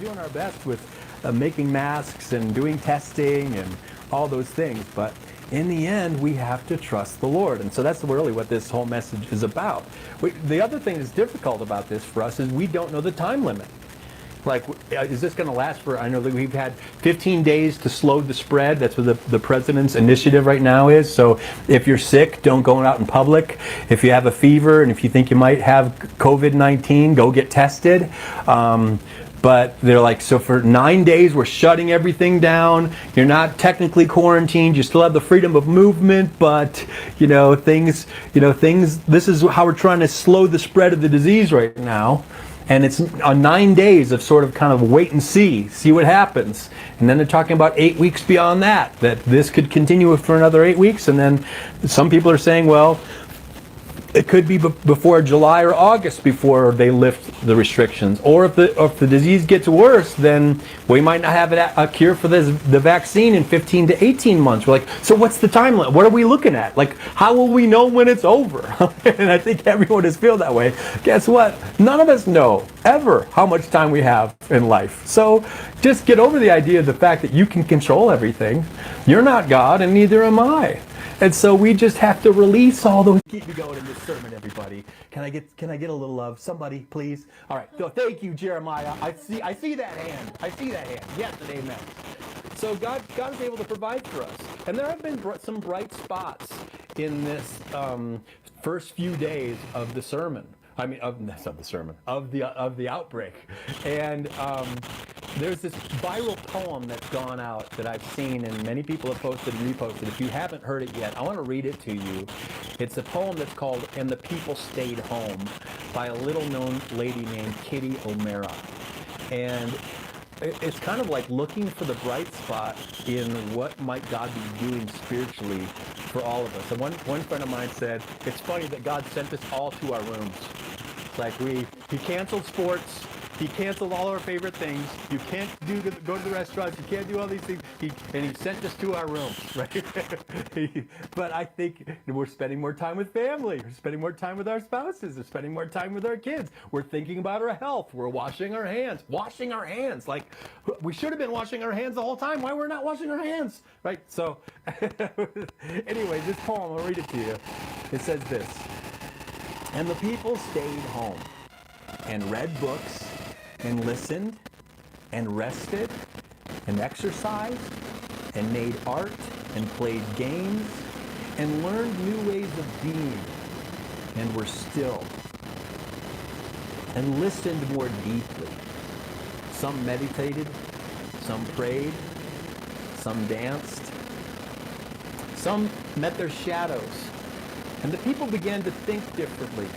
doing our best with making masks and doing testing and all those things. But in the end, we have to trust the Lord. And so that's really what this whole message is about. The other thing that's difficult about this for us is we don't know the time limit. Like, is this going to last for, I know that we've had 15 days to slow the spread. That's what the president's initiative right now is. So if you're sick, don't go out in public. If you have a fever and if you think you might have COVID-19, go get tested. But they're like, so for 9 days, we're shutting everything down. You're not technically quarantined. You still have the freedom of movement, but, things, this is how we're trying to slow the spread of the disease right now. And it's 9 days of sort of kind of wait and see what happens. And then they're talking about 8 weeks beyond that this could continue for another 8 weeks. And then some people are saying, well, it could be before July or August before they lift the restrictions. Or if the disease gets worse, then we might not have a cure for the vaccine in 15 to 18 months. We're like, so what's the time limit? What are we looking at? Like, how will we know when it's over? And I think everyone is feeling that way. Guess what? None of us know ever how much time we have in life. So just get over the idea of the fact that you can control everything. You're not God, and neither am I. And so we just have to release all those. Keep me going in this sermon, everybody. Can I get a little love? Somebody, please. All right. So thank you, Jeremiah. I see that hand. I see that hand. Yes and amen. So God is able to provide for us, and there have been some bright spots in this first few days of the sermon. That's not the sermon, of the outbreak. And there's this viral poem that's gone out that I've seen, and many people have posted and reposted. If you haven't heard it yet, I want to read it to you. It's a poem that's called "And the People Stayed Home" by a little-known lady named Kitty O'Mara. And it's kind of like looking for the bright spot in what might God be doing spiritually for all of us. And one friend of mine said, it's funny that God sent us all to our rooms. Like he canceled sports, he canceled all our favorite things. You can't go to the restaurants, you can't do all these things. And he sent us to our rooms, right? But I think we're spending more time with family, we're spending more time with our spouses, we're spending more time with our kids. We're thinking about our health, we're washing our hands. Like we should have been washing our hands the whole time. Why we're not washing our hands, right? So anyway, this poem, I'll read it to you. It says this: and the people stayed home and read books and listened and rested and exercised and made art and played games and learned new ways of being and were still and listened more deeply. Some meditated, some prayed, some danced, some met their shadows. And the people began to think differently